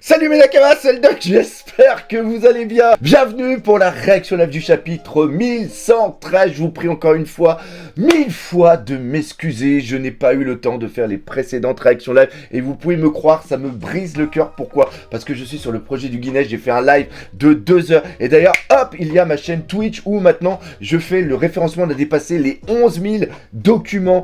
Salut mes nakamas, c'est le doc, j'espère que vous allez bien. Bienvenue pour la réaction live du chapitre 1113. Je vous prie encore une fois, 1000 fois de m'excuser. Je n'ai pas eu le temps de faire les précédentes réactions live. Et vous pouvez me croire, ça me brise le cœur. Pourquoi? Parce que je suis sur le projet du Guinness, j'ai fait un live de 2 heures. Et d'ailleurs, hop, il y a ma chaîne Twitch où maintenant je fais le référencement. On a dépassé les 11 000 documents,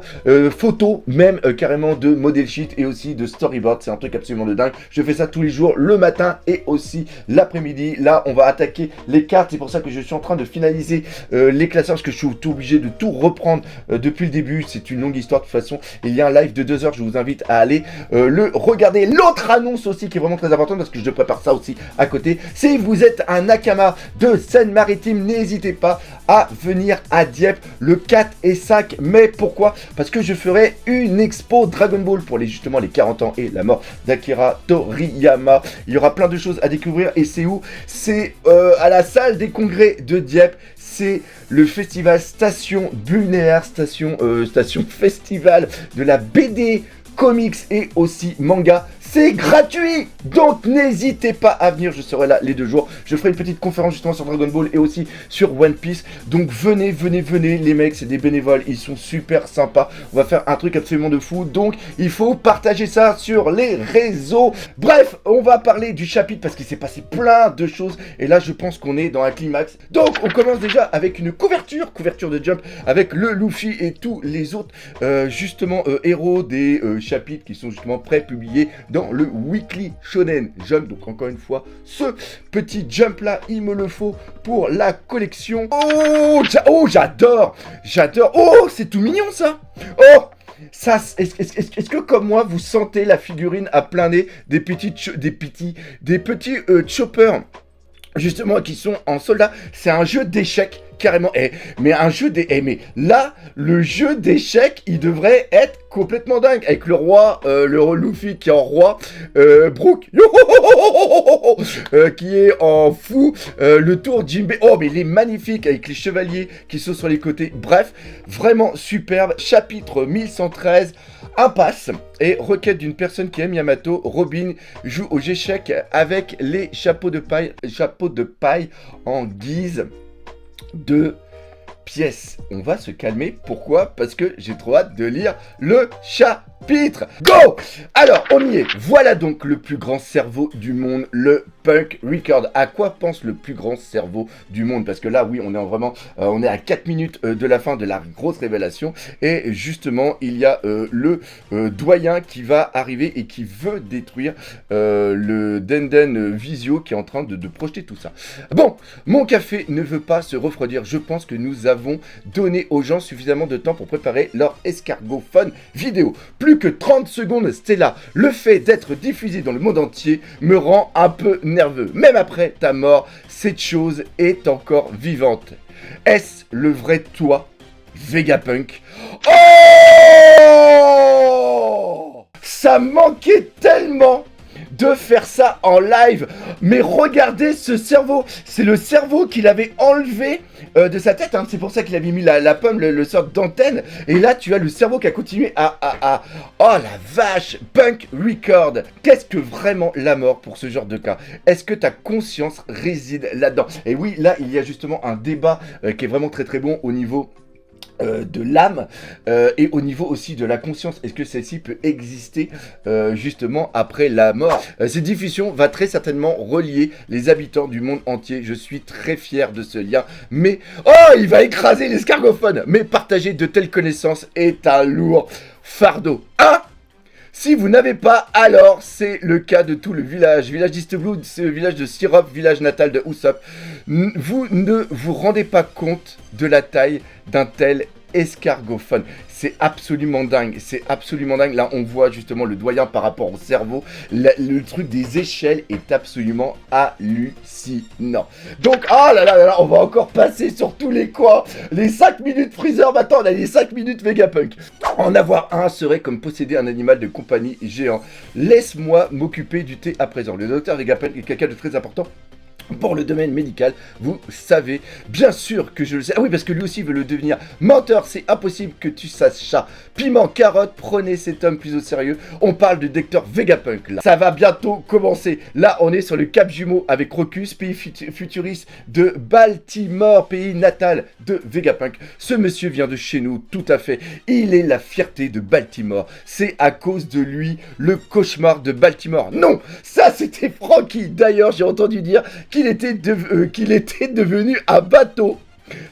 photos, même carrément de model sheet et aussi de storyboard. C'est un truc absolument de dingue. Je fais ça tous les jours, le matin et aussi l'après-midi. Là, on va attaquer les cartes. C'est pour ça que je suis en train de finaliser les classeurs parce que je suis tout obligé de tout reprendre depuis le début. C'est une longue histoire de toute façon. Il y a un live de 2 heures. Je vous invite à aller le regarder. L'autre annonce aussi qui est vraiment très importante parce que je prépare ça aussi à côté. Si vous êtes un Nakama de Seine-Maritime, n'hésitez pas à venir à Dieppe le 4 et 5 mai. Pourquoi? Parce que je ferai une expo Dragon Ball pour justement les 40 ans et la mort d'Akira Toriyama. Il y aura plein de choses à découvrir. Et c'est où? C'est à la salle des congrès de Dieppe. C'est le festival Station Bulnéaire, station festival de la BD, comics et aussi manga. C'est gratuit, donc n'hésitez pas à venir, je serai là les 2 jours. Je ferai une petite conférence justement sur Dragon Ball et aussi sur One Piece. Donc venez, les mecs, c'est des bénévoles, ils sont super sympas. On va faire un truc absolument de fou, donc il faut partager ça sur les réseaux. Bref, on va parler du chapitre parce qu'il s'est passé plein de choses. Et là, je pense qu'on est dans un climax. Donc on commence déjà avec une couverture de Jump, avec le Luffy et tous les autres héros des chapitres qui sont justement pré-publiés dans le Weekly Shonen Jump. Donc encore une fois, ce petit Jump là, il me le faut pour la collection. Oh, j'adore. Oh, c'est tout mignon ça. Oh, ça, est-ce que comme moi, vous sentez la figurine à plein nez des petits choppers justement qui sont en soldat? C'est un jeu d'échecs carrément. Mais un jeu mais là, le jeu d'échecs, il devrait être complètement dingue avec le roi, le Luffy qui est en roi, Brook qui est en fou, le tour Jinbe. Oh, mais il est magnifique avec les chevaliers qui sont sur les côtés. Bref, vraiment superbe. Chapitre 1113. Impasse et requête d'une personne qui aime Yamato. Robin joue aux échecs avec les chapeaux de paille en guise de pièces. On va se calmer. Pourquoi? Parce que j'ai trop hâte de lire le chapitre. Go! Alors, on y est. Voilà donc le plus grand cerveau du monde, le Punk Record. À quoi pense le plus grand cerveau du monde? Parce que là, oui, on est on est à 4 minutes de la fin de la grosse révélation. Et justement, il y a le doyen qui va arriver et qui veut détruire le Denden Visio qui est en train de projeter tout ça. Bon, mon café ne veut pas se refroidir. Je pense que nous avons donné aux gens suffisamment de temps pour préparer leur escargot fun vidéo. Plus que 30 secondes, Stella. Le fait d'être diffusé dans le monde entier me rend un peu nerveux. Même après ta mort, cette chose est encore vivante. Est-ce le vrai toi, Vegapunk? Oh! Ça manquait tellement de faire ça en live. Mais regardez ce cerveau. C'est le cerveau qu'il avait enlevé de sa tête. Hein. C'est pour ça qu'il avait mis la pomme, le sorte d'antenne. Et là, tu as le cerveau qui a continué à... Oh la vache! Punk Record. Qu'est-ce que vraiment la mort pour ce genre de cas? Est-ce que ta conscience réside là-dedans? Et oui, là, il y a justement un débat qui est vraiment très très bon au niveau... de l'âme et au niveau aussi de la conscience. Est-ce que celle-ci peut exister justement après la mort? Cette diffusion va très certainement relier les habitants du monde entier. Je suis très fier de ce lien. Mais, oh, il va écraser l'escargophone. Mais partager de telles connaissances est un lourd fardeau. Hein? Si vous n'avez pas, alors c'est le cas de tout le village. Village d'East Blue, c'est le village de Sirop, village natal de Usopp. Vous ne vous rendez pas compte de la taille d'un tel escargophone. C'est absolument dingue, Là, on voit justement le doyen par rapport au cerveau. Le truc des échelles est absolument hallucinant. Donc, oh là là là là, on va encore passer sur tous les coins. Les 5 minutes Freezer, maintenant on a les 5 minutes Vegapunk. En avoir un serait comme posséder un animal de compagnie géant. Laisse-moi m'occuper du thé à présent. Le docteur Vegapunk est quelqu'un de très important Pour le domaine médical, vous savez, bien sûr que je le sais. Ah oui, parce que lui aussi veut le devenir. Menteur, c'est impossible que tu saches ça. Piment, carotte, prenez cet homme plus au sérieux. On parle du docteur Vegapunk là. Ça va bientôt commencer. Là, on est sur le Cap Jumeau avec Rocus, pays futuriste de Baltimore, pays natal de Vegapunk. Ce monsieur vient de chez nous, tout à fait. Il est la fierté de Baltimore. C'est à cause de lui le cauchemar de Baltimore. Non, ça c'était Frankie. D'ailleurs, j'ai entendu dire qu'il était devenu un bateau.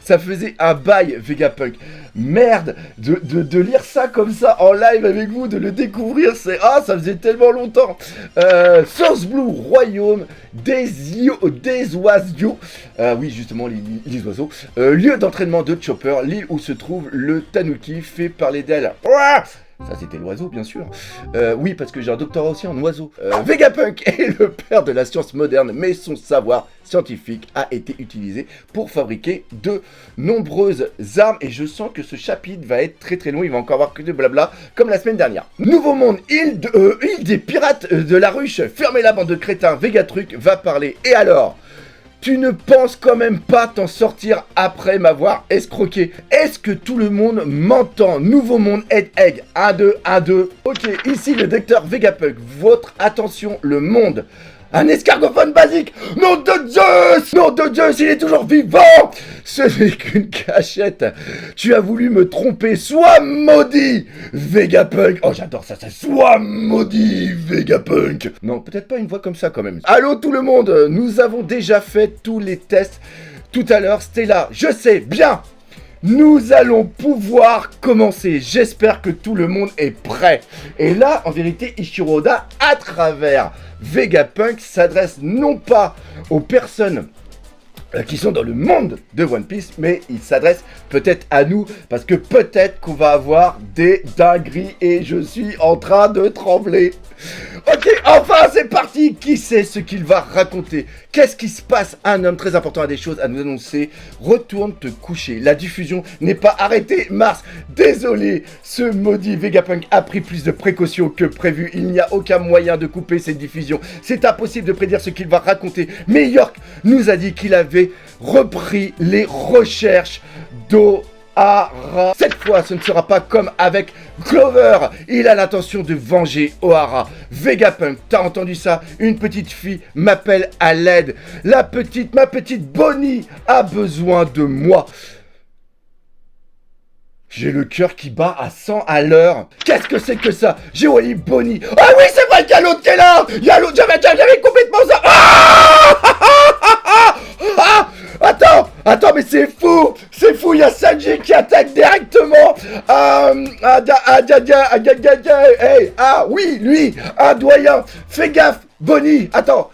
Ça faisait un bail, Vegapunk. Merde, de lire ça comme ça en live avec vous, de le découvrir, c'est... Ah, ça faisait tellement longtemps. Source Blue, royaume des oiseaux. Oui, justement, les oiseaux. Lieu d'entraînement de Chopper, l'île où se trouve le Tanuki, fait parler d'elle. Ça, c'était l'oiseau, bien sûr. Oui, parce que j'ai un doctorat aussi en oiseau. Vegapunk est le père de la science moderne, mais son savoir scientifique a été utilisé pour fabriquer de nombreuses armes. Et je sens que ce chapitre va être très très long. Il va encore avoir que de blabla, comme la semaine dernière. Nouveau monde, île des pirates de la ruche. Fermez la bande de crétins. Vegatruc va parler. Et alors ? Tu ne penses quand même pas t'en sortir après m'avoir escroqué. Est-ce que tout le monde m'entend? Nouveau monde, egg. 1, 2, 1, 2. Ok, ici le docteur Vegapunk. Votre attention, le monde. Un escargophone basique. Nom de Zeus! Nom de Zeus, il est toujours vivant! Ce n'est qu'une cachette. Tu as voulu me tromper. Sois maudit, Vegapunk. Oh, j'adore ça. Sois maudit, Vegapunk. Non, peut-être pas une voix comme ça quand même. Allô tout le monde, nous avons déjà fait tous les tests tout à l'heure. Stella, je sais, bien. Nous allons pouvoir commencer. J'espère que tout le monde est prêt. Et là, en vérité, Ichiro Oda, à travers Vegapunk, s'adresse non pas aux personnes qui sont dans le monde de One Piece, mais il s'adresse peut-être à nous, parce que peut-être qu'on va avoir des dingueries, et je suis en train de trembler. Ok, enfin c'est parti. Qui sait ce qu'il va raconter? Qu'est-ce qui se passe? Un homme très important a des choses à nous annoncer. Retourne te coucher. La diffusion n'est pas arrêtée. Mars, désolé. Ce maudit Vegapunk a pris plus de précautions que prévu. Il n'y a aucun moyen de couper cette diffusion. C'est impossible de prédire ce qu'il va raconter. Mais York nous a dit qu'il avait repris les recherches d'Ohara. Cette fois, ce ne sera pas comme avec Clover. Il a l'intention de venger Ohara. Vegapunk, t'as entendu ça? Une petite fille m'appelle à l'aide. Ma petite Bonnie a besoin de moi. J'ai le cœur qui bat à 100 à l'heure. Qu'est-ce que c'est que ça? J'ai oublié Bonnie. Ah oui, c'est vrai qu'il y a l'autre qui est là. Il y a l'autre, j'avais complètement ça. Attends, mais c'est fou, il y a Sanji qui attaque directement. Oui, lui, un doyen. Fais gaffe, Bonnie. Attends,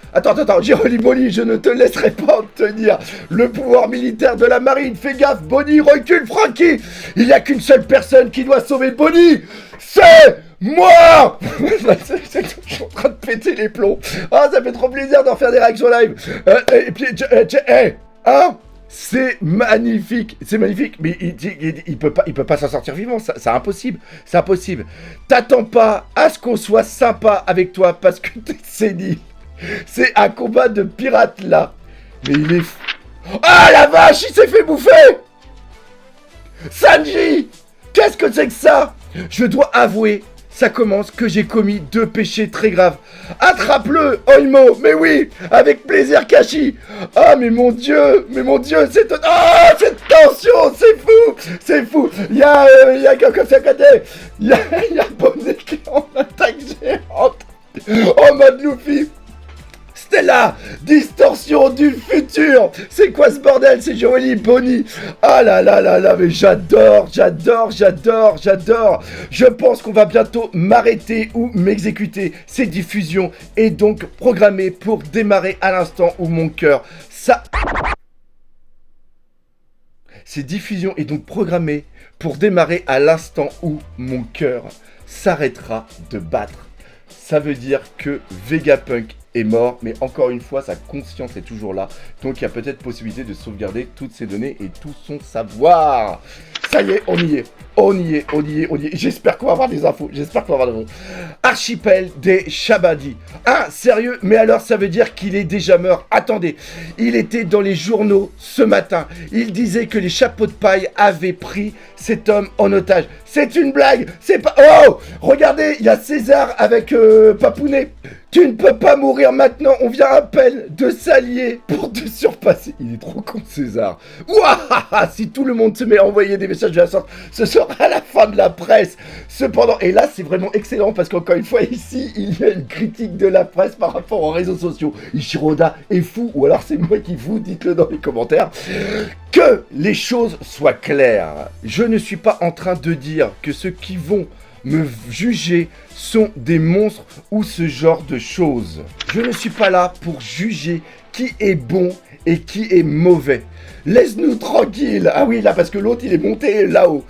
j'ai relu Bonnie, je ne te laisserai pas obtenir le pouvoir militaire de la marine. Fais gaffe, Bonnie, recule, Frankie. Il n'y a qu'une seule personne qui doit sauver Bonnie. C'est moi. Je suis en train de péter les plombs. Ah, ça fait trop plaisir d'en faire des réactions live. Et puis, c'est magnifique, mais il peut pas s'en sortir vivant, c'est impossible, T'attends pas à ce qu'on soit sympa avec toi parce que t'es Séni. C'est un combat de pirates là. Mais il est fou. Ah la vache, il s'est fait bouffer. Sanji, qu'est-ce que c'est que ça? Je dois avouer, ça commence que j'ai commis 2 péchés très graves. Attrape-le, Oimo, mais oui, avec plaisir, Kashi. Ah, mais mon Dieu, cette tension, c'est fou. Il y a comme ça côté, il y a Bonnet qui est en attaque géante, en mode Luffy. Stella, distorsion du futur. C'est quoi ce bordel? C'est Joely, Bonnie. Ah là, mais j'adore. Je pense qu'on va bientôt m'arrêter ou m'exécuter. Cette diffusion est donc programmée pour démarrer à l'instant où mon cœur... Cette diffusion est donc programmée pour démarrer à l'instant où mon cœur s'arrêtera de battre. Ça veut dire que Vegapunk est mort, mais encore une fois, sa conscience est toujours là. Donc il y a peut-être possibilité de sauvegarder toutes ces données et tout son savoir. Ça y est, on y est. On y est, on y est, on y est. J'espère qu'on va avoir des infos. J'espère qu'on va avoir des infos. Archipel des Shabadi. Ah, sérieux? Mais alors, ça veut dire qu'il est déjà mort. Attendez, il était dans les journaux ce matin. Il disait que les chapeaux de paille avaient pris cet homme en otage. C'est une blague. C'est pas... Oh! Regardez, il y a César avec Papounet. Tu ne peux pas mourir maintenant. On vient à peine de s'allier pour te surpasser. Il est trop con, César. Ouah! Si tout le monde se met à envoyer des messages de la sorte, ce sera à la fin de la presse. Cependant, et là, c'est vraiment excellent parce qu'encore une fois, ici, il y a une critique de la presse par rapport aux réseaux sociaux. Ishiroda est fou, ou alors c'est moi qui vous, dites-le dans les commentaires. Que les choses soient claires. Je ne suis pas en train de dire que ceux qui vont me juger sont des monstres ou ce genre de choses. Je ne suis pas là pour juger qui est bon et qui est mauvais. Laisse-nous tranquilles. Ah oui, là, parce que l'autre, il est monté là-haut.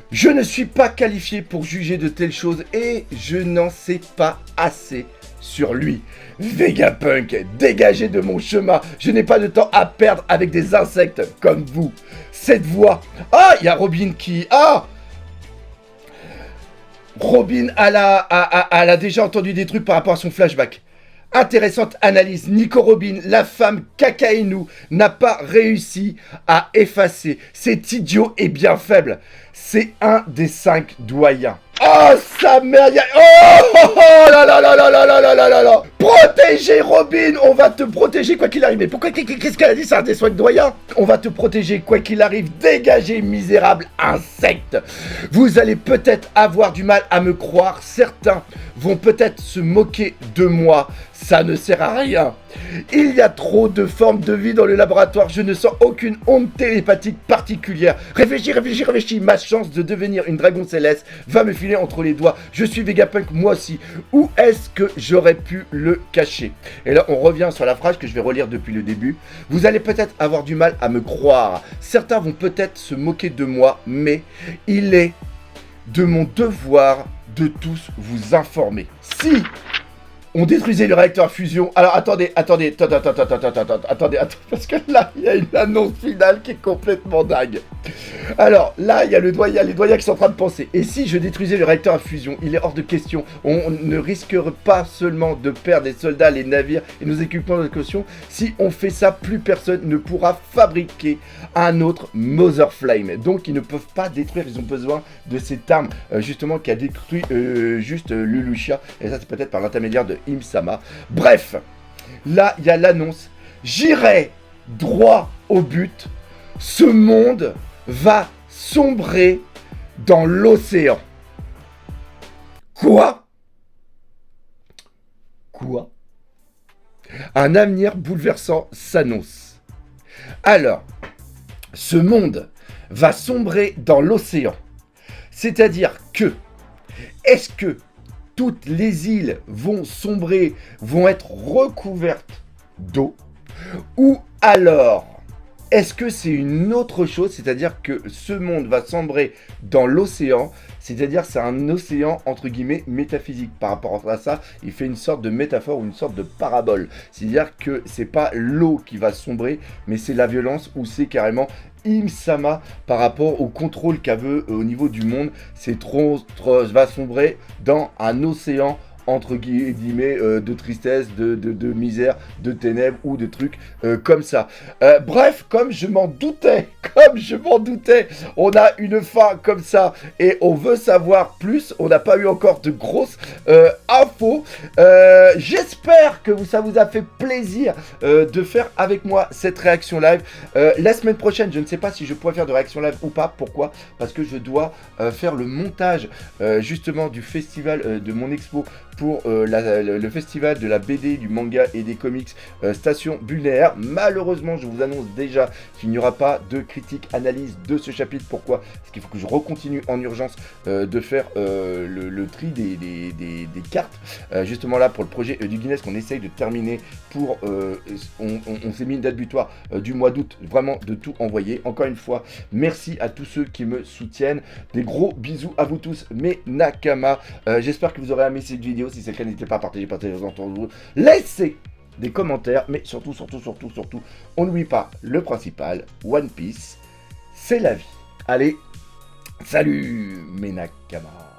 Je ne suis pas qualifié pour juger de telles choses et je n'en sais pas assez sur lui. Vegapunk, dégagez de mon chemin. Je n'ai pas de temps à perdre avec des insectes comme vous. Cette voix. Ah, il y a Robin qui... Ah, Robin, elle a déjà entendu des trucs par rapport à son flashback. Intéressante analyse. Nico Robin, la femme Kakainu, n'a pas réussi à effacer. Cet idiot est bien faible. C'est un des 5 doyens. Oh, sa mère, oh là là là là là là là là là là. Protégez Robin, on va te protéger quoi qu'il arrive. Mais pourquoi, qu'est-ce qu'elle a dit, c'est un des 5 doyens? On va te protéger quoi qu'il arrive. Dégagez, misérable insecte. Vous allez peut-être avoir du mal à me croire. Certains vont peut-être se moquer de moi. Ça ne sert à rien. Il y a trop de formes de vie dans le laboratoire. Je ne sens aucune onde télépathique particulière. Réfléchis, réfléchis, réfléchis. Ma chance de devenir une dragon céleste va me filer entre les doigts. Je suis Vegapunk, moi aussi. Où est-ce que j'aurais pu le cacher? Et là, on revient sur la phrase que je vais relire depuis le début. Vous allez peut-être avoir du mal à me croire. Certains vont peut-être se moquer de moi, mais il est de mon devoir de tous vous informer. Si on détruisait le réacteur à fusion. Alors attendez, attendez, parce que là, il y a une annonce finale qui est complètement dingue. Alors là, il y a les doyens qui sont en train de penser. Et si je détruisais le réacteur à fusion, il est hors de question. On ne risquerait pas seulement de perdre les soldats, les navires et nos équipements de caution. Si on fait ça, plus personne ne pourra fabriquer un autre Mother Flame. Donc ils ne peuvent pas détruire, ils ont besoin de cette arme justement qui a détruit juste Lelouchia. Et ça, c'est peut-être par l'intermédiaire de Im-sama. Bref, là, il y a l'annonce. J'irai droit au but. Ce monde va sombrer dans l'océan. Quoi? Quoi? Un avenir bouleversant s'annonce. Alors, ce monde va sombrer dans l'océan. C'est-à-dire que, est-ce que toutes les îles vont sombrer, vont être recouvertes d'eau? Ou alors, est-ce que c'est une autre chose? C'est-à-dire que ce monde va sombrer dans l'océan, c'est-à-dire c'est un océan entre guillemets métaphysique. Par rapport à ça, il fait une sorte de métaphore ou une sorte de parabole. C'est-à-dire que c'est pas l'eau qui va sombrer, mais c'est la violence ou c'est carrément Im-sama par rapport au contrôle qu'elle veut au niveau du monde. C'est trop va sombrer dans un océan entre guillemets de tristesse, de misère, de ténèbres ou de trucs comme ça. Bref, comme je m'en doutais, on a une fin comme ça et on veut savoir plus. On n'a pas eu encore de grosses infos. J'espère que ça vous a fait plaisir de faire avec moi cette réaction live. La semaine prochaine, je ne sais pas si je pourrai faire de réaction live ou pas. Pourquoi? Parce que je dois faire le montage justement du festival de mon expo pour le festival de la BD, du manga et des comics Station Bulnéaire. Malheureusement, je vous annonce déjà qu'il n'y aura pas de critique, analyse de ce chapitre. Pourquoi? Parce qu'il faut que je recontinue en urgence de faire le tri des cartes. Justement là, pour le projet du Guinness qu'on essaye de terminer pour... on s'est mis une date butoir du mois d'août, vraiment de tout envoyer. Encore une fois, merci à tous ceux qui me soutiennent. Des gros bisous à vous tous, mes Nakama. J'espère que vous aurez aimé cette vidéo. Si c'est le cas, n'hésitez pas à partager, laissez des commentaires, mais surtout, on n'oublie pas le principal, One Piece, c'est la vie. Allez, Salut mes Nakamas.